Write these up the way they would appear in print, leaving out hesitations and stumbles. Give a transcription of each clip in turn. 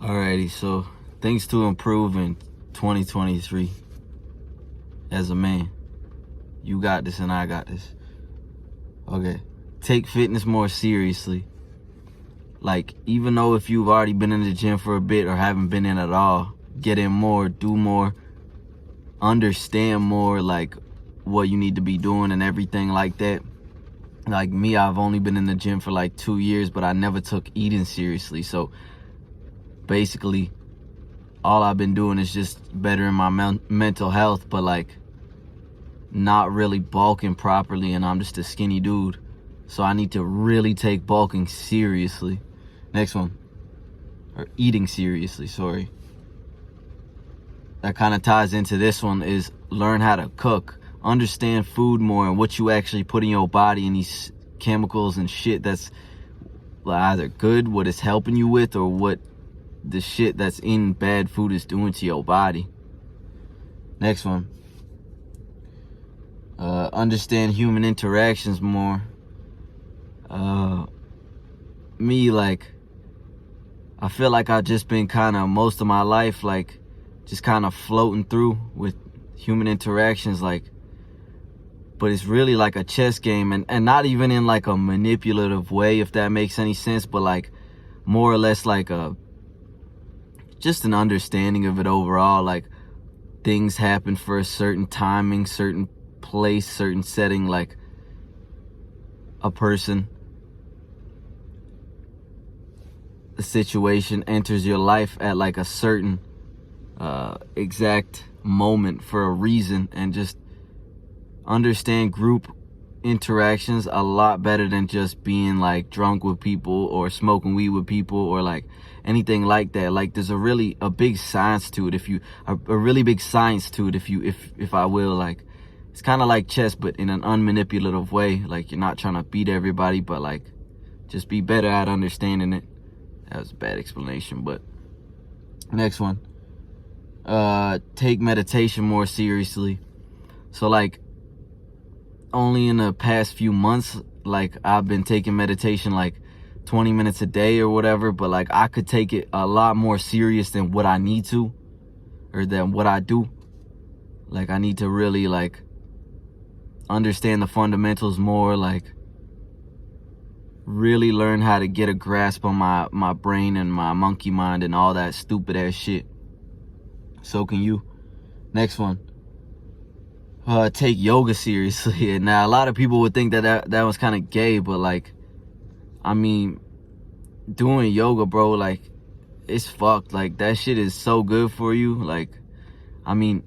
Alrighty, so things to improve in 2023 as a man. You got this and I got this. Okay. Take fitness more seriously. Like, even though if you've already been in the gym for a bit or haven't been in at all, get in more, do more, understand more, like, what you need to be doing and everything like that. Like me, I've only been in the gym for like 2 years, but I never took eating seriously. So basically, all I've been doing is just bettering my mental health, but like not really bulking properly, and I'm just a skinny dude. So I need to really take bulking seriously. Next one. Or eating seriously, sorry. That kind of ties into this one, is learn how to cook. Understand food more and what you actually put in your body, and these chemicals and shit that's either good, what it's helping you with, or what the shit that's in bad food is doing to your body. Next one. Understand human interactions more. Me, like, I feel like I've just been kind of most of my life, like, just kind of floating through with human interactions, like, but it's really like a chess game, and not even in like a manipulative way, if that makes any sense, but like more or less like just an understanding of it overall. Like, things happen for a certain timing, certain place, certain setting. Like, a person, a situation enters your life at like a certain exact moment for a reason, and just understand group interactions a lot better than just being like drunk with people or smoking weed with people or like anything like that. Like, there's a big science to it, a really big science to it, if I will. Like, it's kind of like chess, but in an unmanipulative way. Like, you're not trying to beat everybody, but like just be better at understanding it. That was a bad explanation, but next one. Take meditation more seriously. So like, only in the past few months, like, I've been taking meditation like 20 minutes a day or whatever, but like I could take it a lot more serious than what I need to, or than what I do. Like, I need to really like understand the fundamentals more, like really learn how to get a grasp on my brain and my monkey mind and all that stupid ass shit. So can you. Next one. Take yoga seriously. And now a lot of people would think that was kind of gay, but like, I mean, doing yoga, bro, like, it's fucked. Like, that shit is so good for you. Like, I mean,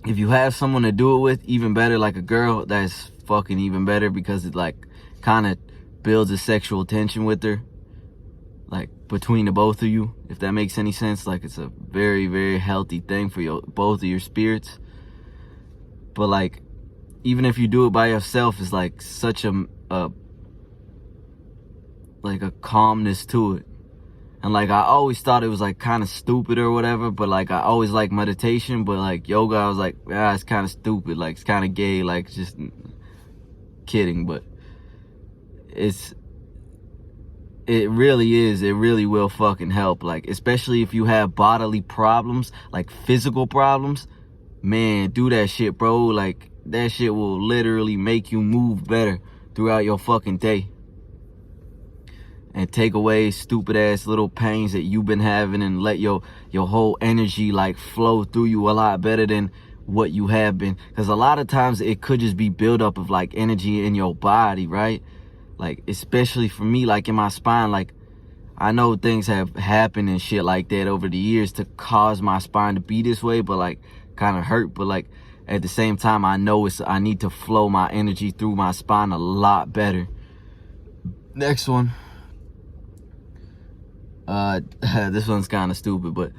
if you have someone to do it with, even better. Like a girl, that's fucking even better, because it like kind of builds a sexual tension with her, like between the both of you, if that makes any sense. Like, it's a very, very healthy thing for both of your spirits. But like, even if you do it by yourself, it's like such a calmness to it. And like, I always thought it was like kind of stupid or whatever, but like, I always like meditation, but like yoga, I was like, it's kind of stupid, like it's kind of gay, like, just kidding. But it really will fucking help. Like, especially if you have bodily problems, like physical problems, man, do that shit, bro. Like, that shit will literally make you move better throughout your fucking day, and take away stupid ass little pains that you've been having, and let your whole energy like flow through you a lot better than what you have been. Because a lot of times it could just be buildup of like energy in your body, right? Like, especially for me, like in my spine, like, I know things have happened and shit like that over the years to cause my spine to be this way, but like kind of hurt. But like, at the same time, I know I need to flow my energy through my spine a lot better. Next one. This one's kind of stupid, but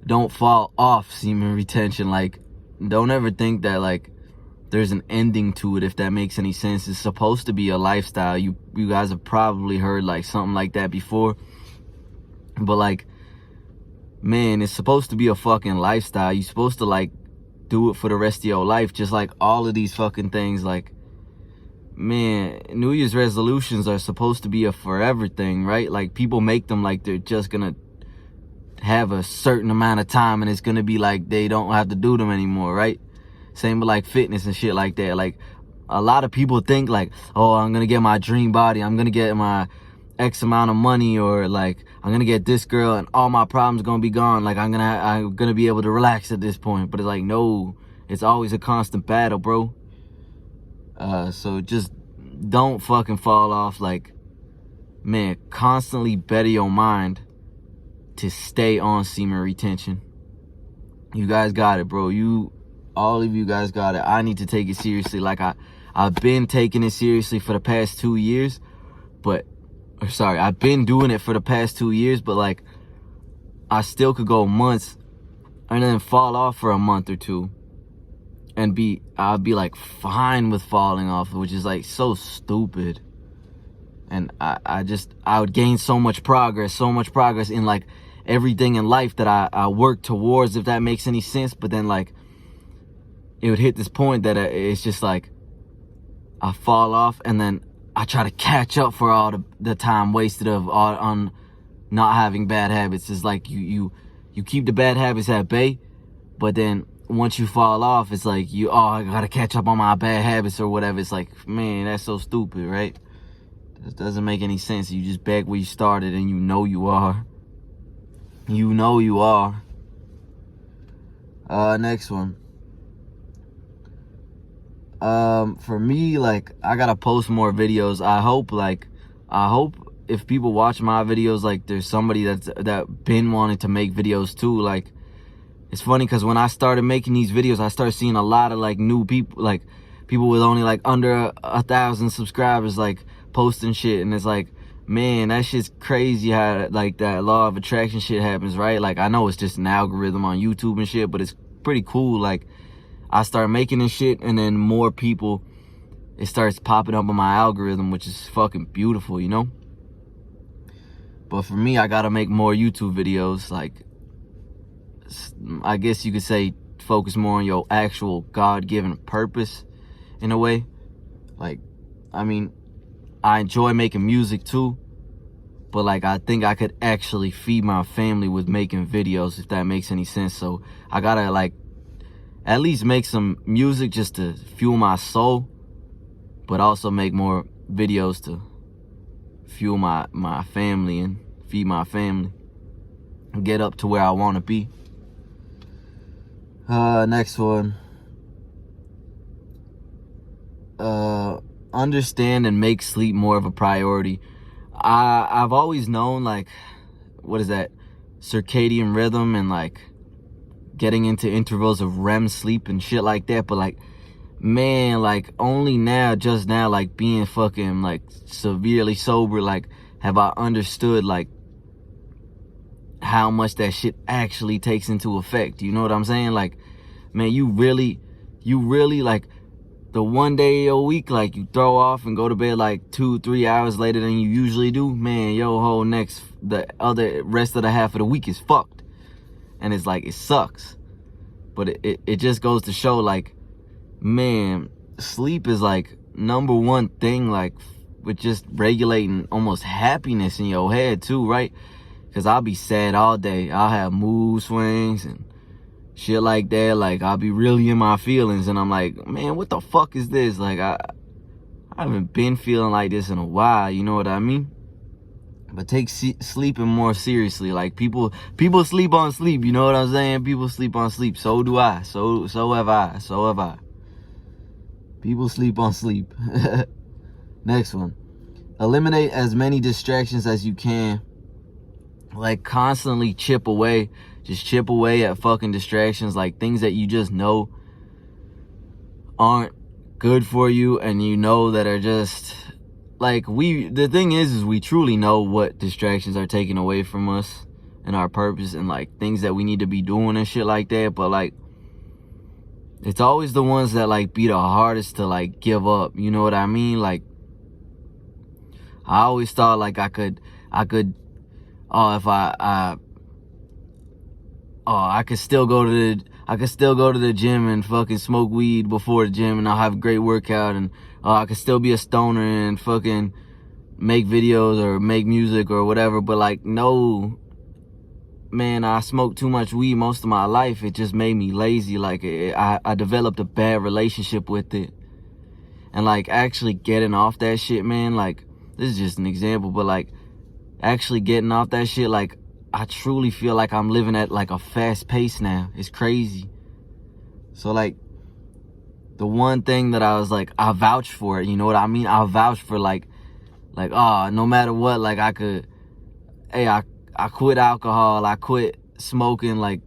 don't fall off semen retention. Like, don't ever think that like there's an ending to it, if that makes any sense. It's supposed to be a lifestyle. You guys have probably heard like something like that before, but like, man, it's supposed to be a fucking lifestyle. You're supposed to like do it for the rest of your life, just like all of these fucking things. Like, man, New Year's resolutions are supposed to be a forever thing, right? Like, people make them like they're just gonna have a certain amount of time and it's gonna be like they don't have to do them anymore, right? Same with like fitness and shit like that. Like a lot of people think like, oh, I'm gonna get my dream body, I'm gonna get my X amount of money, or like I'm gonna get this girl and all my problems gonna be gone, like I'm gonna be able to relax at this point. But it's like, no, it's always a constant battle, bro. So just don't fucking fall off. Like, man, constantly better your mind to stay on semen retention. You guys got it, bro. All of you guys got it. I need to take it seriously. Like I've been taking it seriously for the past 2 years, I've been doing it for the past 2 years, but like I still could go months and then fall off for a month or two and I'll be like fine with falling off, which is like so stupid. And I would gain so much progress in like everything in life that I work towards, if that makes any sense. But then like it would hit this point that it's just like I fall off and then I try to catch up for all the time wasted on not having bad habits. It's like you keep the bad habits at bay, but then once you fall off, it's like I gotta catch up on my bad habits or whatever. It's like, man, that's so stupid, right? It doesn't make any sense. You just back where you started, and you know you are. You know you are. Next one. For me, like, I gotta post more videos. I hope if people watch my videos, like, there's somebody that been wanting to make videos too. Like, it's funny because when I started making these videos, I started seeing a lot of like new people, like people with only like under 1,000 subscribers, like posting shit. And it's like, man, that shit's crazy how like that law of attraction shit happens, right? Like, I know it's just an algorithm on YouTube and shit, but it's pretty cool. Like, I started making this shit and then more people, it starts popping up on my algorithm, which is fucking beautiful, you know? But for me, I gotta make more YouTube videos. Like, I guess you could say focus more on your actual God-given purpose in a way. Like, I mean, I enjoy making music too, but like I think I could actually feed my family with making videos, if that makes any sense. So I gotta like at least make some music just to fuel my soul, but also make more videos to fuel my family and feed my family and get up to where I want to be. Next one. Understand and make sleep more of a priority. I've always known, like, what is that? Circadian rhythm and like getting into intervals of REM sleep and shit like that. But like, man, like only now, just now, like being fucking like severely sober, like have I understood like how much that shit actually takes into effect. You know what I'm saying? Like, man, you really like the one day a week, like you throw off and go to bed like 2-3 hours later than you usually do, man, your whole the other rest of the half of the week is fucked. And it's like, it sucks. But it just goes to show, like, man, sleep is like number one thing, like with just regulating almost happiness in your head too, right? Because I'll be sad all day. I'll have mood swings and shit like that. Like, I'll be really in my feelings. And I'm like, man, what the fuck is this? Like, I haven't been feeling like this in a while. You know what I mean? But take sleeping more seriously. Like, people sleep on sleep. You know what I'm saying? People sleep on sleep. So do I. So have I. People sleep on sleep. Next one. Eliminate as many distractions as you can. Like, constantly chip away at fucking distractions, like things that you just know aren't good for you, and you know that are just like, the thing is we truly know what distractions are taken away from us and our purpose and like things that we need to be doing and shit like that. But like, it's always the ones that like be the hardest to like give up. You know what I mean? Like, I always thought like I could if I could still go to the gym and fucking smoke weed before the gym and I'll have a great workout, and I could still be a stoner and fucking make videos or make music or whatever. But like, no, man, I smoked too much weed most of my life. It just made me lazy. Like, I developed a bad relationship with it. And, like, actually getting off that shit, man, like, this is just an example, but, like, actually getting off that shit, like, I truly feel like I'm living at, like, a fast pace now. It's crazy. So, like, the one thing that I was, like, I vouch for it, you know what I mean? I vouch for, like, no matter what, like, I could, hey, I quit alcohol, I quit smoking, like,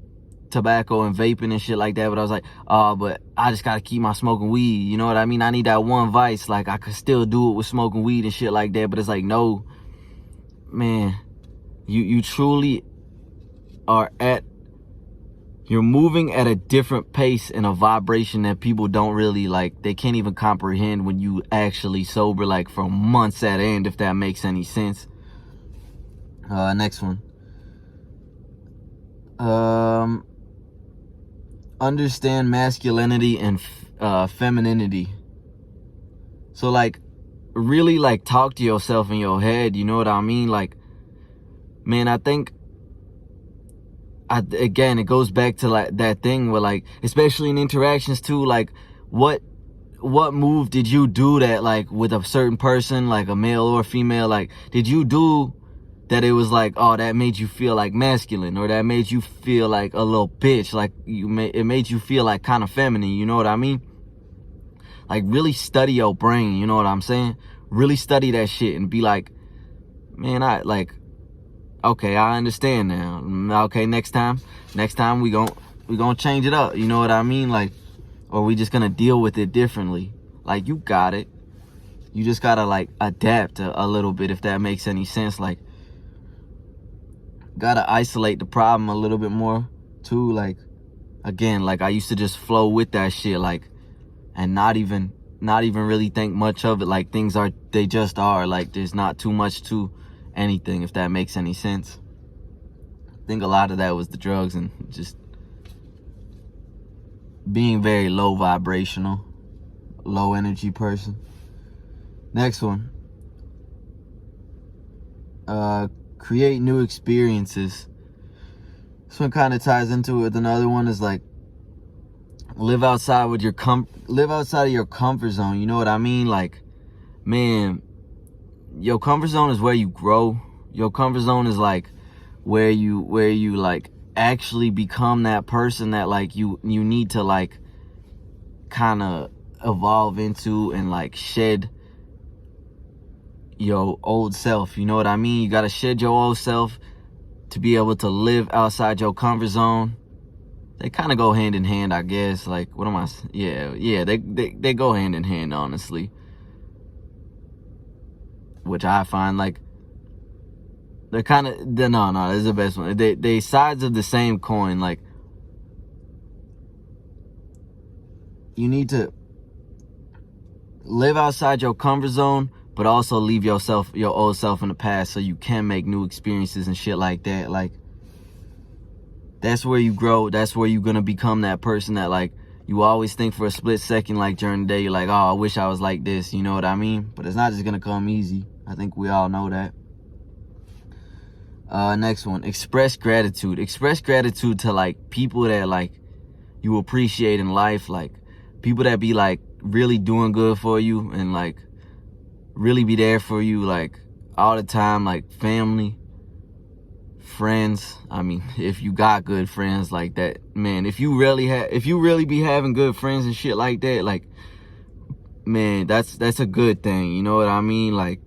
tobacco and vaping and shit like that, but I was like, but I just gotta keep my smoking weed, you know what I mean? I need that one vice. Like, I could still do it with smoking weed and shit like that, but it's like, no, man, you truly are you're moving at a different pace and a vibration that people don't really, like, they can't even comprehend when you actually sober, like, for months at end, if that makes any sense. Next one. Understand masculinity and femininity. So, like, really, like, talk to yourself in your head, you know what I mean? Like, man, I think, again, it goes back to, like, that thing where, like, especially in interactions too, like, what move did you do that, like, with a certain person, like a male or female, like, did you do that it was like, oh, that made you feel like masculine, or that made you feel like a little bitch, like it made you feel like kind of feminine, you know what I mean? Like, really study your brain, you know what I'm saying? Really study that shit and be like, man, okay, I understand now. Okay, next time we gonna change it up, you know what I mean? Like, or we just gonna deal with it differently. Like, you got it. You just gotta, like, adapt a little bit, if that makes any sense. Like, gotta isolate the problem a little bit more too. Like, again, like, I used to just flow with that shit, like, and not even really think much of it. Like, they just are. Like, there's not too much to anything, if that makes any sense. I think a lot of that was the drugs and just being very low vibrational, low energy person. Next one. Create new experiences. This one kind of ties into it. Another one is, like, live outside of your comfort zone. You know what I mean? Like, man, your comfort zone is where you grow. Your comfort zone is, like, where you like actually become that person that, like, you need to, like, kind of evolve into and, like, shed your old self. You know what I mean? You gotta shed your old self to be able to live outside your comfort zone. They kind of go hand in hand, I guess. Like, what am I? Yeah, they go hand in hand, honestly. Which I find, like, they're kind of, no, this is the best one. They sides of the same coin. Like, you need to live outside your comfort zone, but also leave your old self in the past so you can make new experiences and shit like that. Like, that's where you grow. That's where you're going to become that person that, like, you always think for a split second, like, during the day, you're like, oh, I wish I was like this. You know what I mean? But it's not just going to come easy. I think we all know that. Next one. Express gratitude. Express gratitude to, like, people that, like, you appreciate in life. Like, people that be, like, really doing good for you and, like, really be there for you, like, all the time. Like, family, friends. I mean, if you got good friends like that, man, if you really be having good friends and shit like that, like, man, that's a good thing. You know what I mean? Like,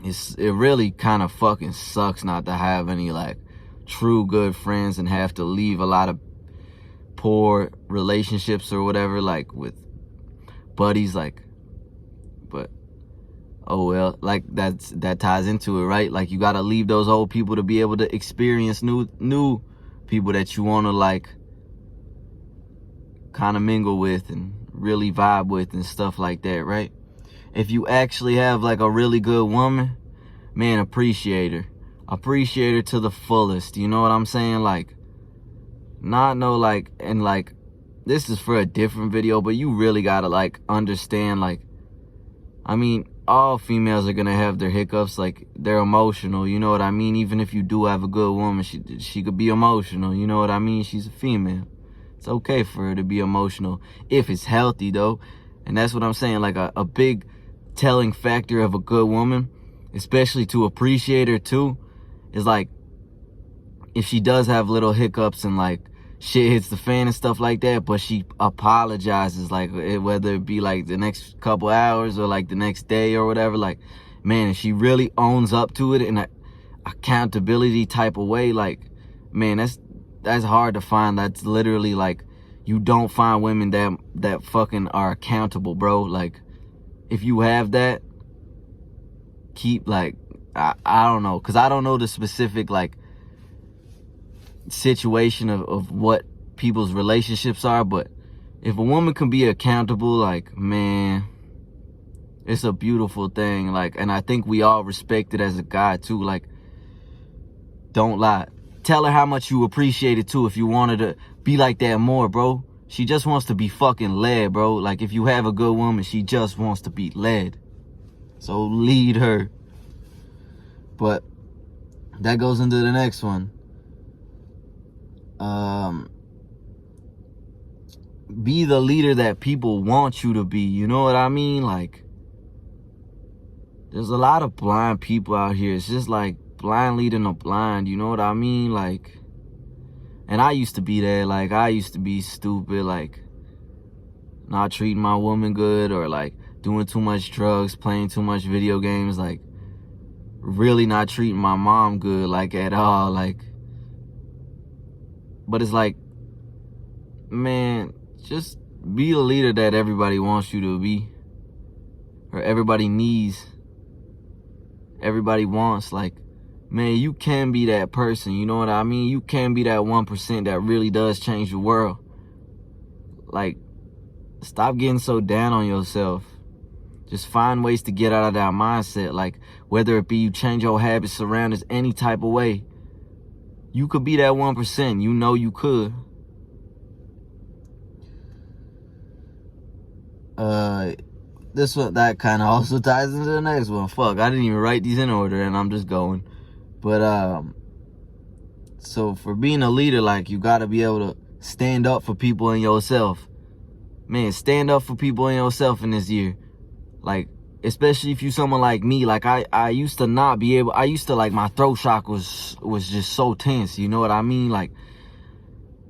it really kind of fucking sucks not to have any, like, true good friends and have to leave a lot of poor relationships or whatever, like, with buddies, like, but oh well, like, that ties into it, right? Like, you gotta leave those old people to be able to experience new people that you want to, like, kind of mingle with and really vibe with and stuff like that, right? If you actually have, like, a really good woman, man, appreciate her to the fullest. You know what I'm saying? Like, not no, like, and, like, this is for a different video, but you really gotta, like, understand, like, I mean, all females are gonna have their hiccups. Like, they're emotional, you know what I mean? Even if you do have a good woman, she could be emotional, you know what I mean? She's a female. It's okay for her to be emotional if it's healthy, though. And that's what I'm saying. Like, a big telling factor of a good woman, especially to appreciate her too, is like, if she does have little hiccups and like shit hits the fan and stuff like that, but she apologizes, like, whether it be like the next couple hours or like the next day or whatever, like, man, if she really owns up to it in a accountability type of way, like, man, that's hard to find. That's literally like, you don't find women that fucking are accountable, bro. Like, if you have that, keep, like, I don't know, because I don't know the specific like situation of what people's relationships are, but if a woman can be accountable, like, man, it's a beautiful thing. Like, and I think we all respect it as a guy too. Like, don't lie. Tell her how much you appreciate it too if you wanted to be like that more, bro. She just wants to be fucking led, bro. Like, if you have a good woman, she just wants to be led. So lead her. But that goes into the next one. Be the leader that people want you to be. You know what I mean? Like, there's a lot of blind people out here. It's just like blind leading the blind. You know what I mean? Like, and I used to be that. Like, I used to be stupid, like not treating my woman good, or like doing too much drugs, playing too much video games, like really not treating my mom good, like, at all. Like, but it's like, man, just be the leader that everybody wants you to be, or everybody needs, everybody wants. Like, man, you can be that person, you know what I mean? You can be that 1% that really does change the world. Like, stop getting so down on yourself. Just find ways to get out of that mindset. Like, whether it be you change your habits, surroundings, any type of way, you could be that 1%. You know you could. This one, that kind of also ties into the next one. Fuck, I didn't even write these in order, and I'm just going. But so for being a leader, like, you gotta be able to stand up for people and yourself. Man, stand up for people and yourself in this year. Like, especially if you someone like me. Like, I used to not be able, I used to, like, my throat chakra was just so tense, you know what I mean? Like,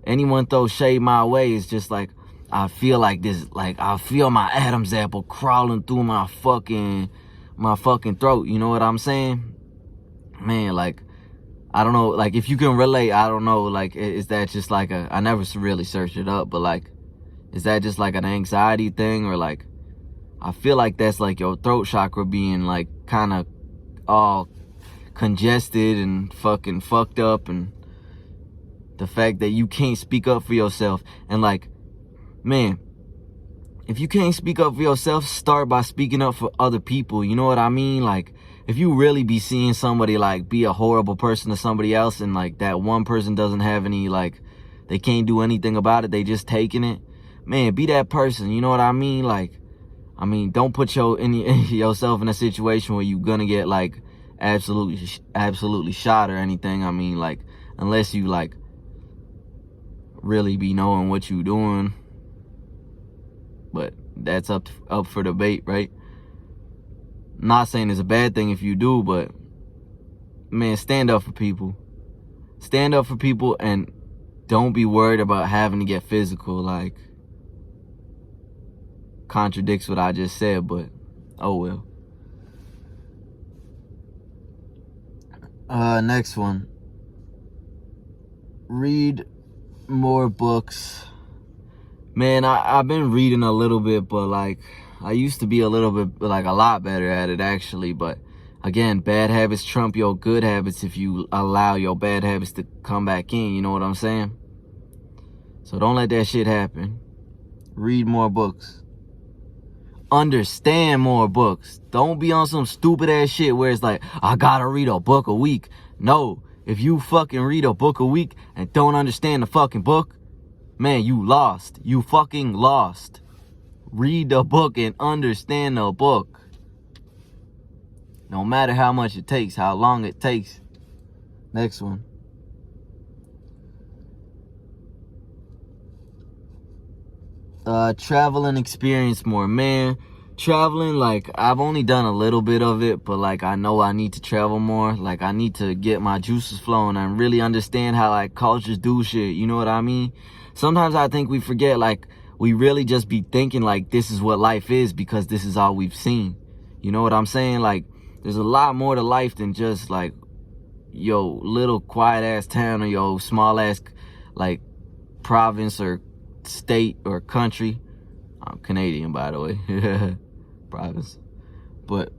anyone throw shade my way, it's just like, I feel like this, like, I feel my Adam's apple crawling through my fucking throat, you know what I'm saying? Man, like, I don't know, like, if you can relate, I don't know, like, is that just like I never really searched it up, but like, is that just like an anxiety thing, or like, I feel like that's like your throat chakra being like kind of all congested and fucking fucked up, and the fact that you can't speak up for yourself. And like, man, if you can't speak up for yourself, start by speaking up for other people. You know what I mean? Like, if you really be seeing somebody like be a horrible person to somebody else, and like that one person doesn't have any, like, they can't do anything about it, they just taking it, man, be that person. You know what I mean? Like, I mean, don't put yourself in a situation where you're gonna get like absolutely shot or anything. I mean, like, unless you like really be knowing what you're doing, but that's up for debate, right? Not saying it's a bad thing if you do, but man, stand up for people. Stand up for people, and don't be worried about having to get physical. Like, contradicts what I just said, but oh well. Next one. Read more books. Man, I've been reading a little bit, but like, I used to be a little bit, like, a lot better at it actually. But again, bad habits trump your good habits if you allow your bad habits to come back in, you know what I'm saying? So don't let that shit happen. Read more books. Understand more books. Don't be on some stupid ass shit where it's like, I gotta read a book a week. No, if you fucking read a book a week and don't understand the fucking book, man, you lost. You fucking lost. Read the book and understand the book. No matter how much it takes, how long it takes. Next one. Travel and experience more. Man, traveling, like, I've only done a little bit of it, but like, I know I need to travel more. Like, I need to get my juices flowing and really understand how like cultures do shit. You know what I mean? Sometimes I think we forget, like, we really just be thinking like this is what life is because this is all we've seen. You know what I'm saying? Like, there's a lot more to life than just like yo little quiet ass town or yo small ass like province or state or country. I'm Canadian, by the way. Province. But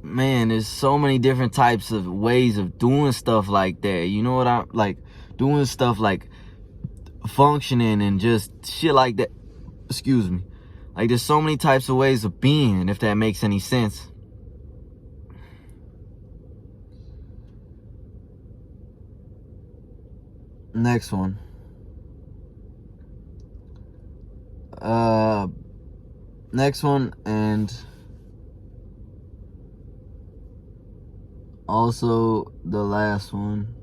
man, there's so many different types of ways of doing stuff like that. You know what I'm like? Doing stuff like functioning and just shit like that. Excuse me. Like, there's so many types of ways of being, if that makes any sense. Next one. Next one, and also the last one.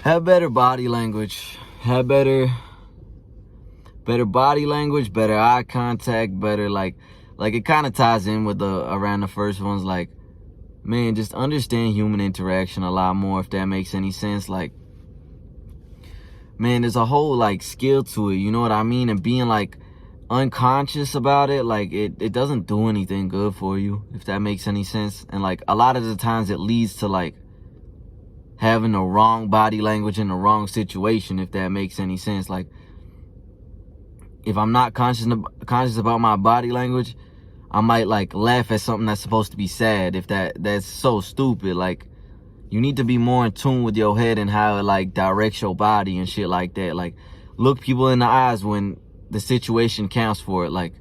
Have better body language. Have better body language, better eye contact, better like it kind of ties in with around the first ones. Like, man, just understand human interaction a lot more, if that makes any sense. Like, man, there's a whole like skill to it, you know what I mean? And being like unconscious about it, like it doesn't do anything good for you, if that makes any sense. And like a lot of the times it leads to like having the wrong body language in the wrong situation, if that makes any sense. Like, if I'm not conscious about my body language, I might like laugh at something that's supposed to be sad, if that's so stupid. Like, you need to be more in tune with your head and how it like directs your body and shit like that. Like, look people in the eyes when the situation counts for it. Like,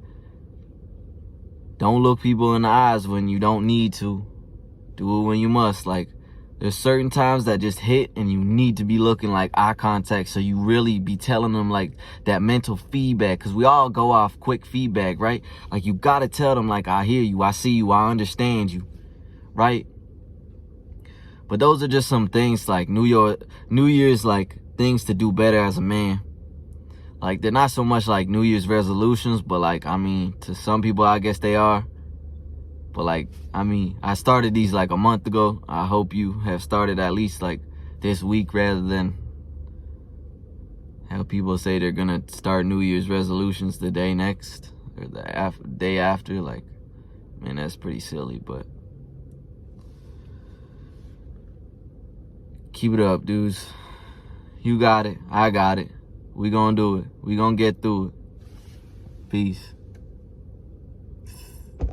don't look people in the eyes when you don't need to. Do it when you must. Like, there's certain times that just hit and you need to be looking like eye contact, so you really be telling them like that mental feedback, because we all go off quick feedback, right? Like, you gotta tell them like, I hear you, I see you, I understand you, right? But those are just some things like New Year's like things to do better as a man. Like, they're not so much like New Year's resolutions, but like, I mean, to some people I guess they are. But like, I mean, I started these like a month ago. I hope you have started at least like this week, rather than how people say they're gonna start New Year's resolutions the day next or the day after. Like, man, that's pretty silly. But keep it up, dudes. You got it. I got it. We gonna do it. We gonna get through it. Peace.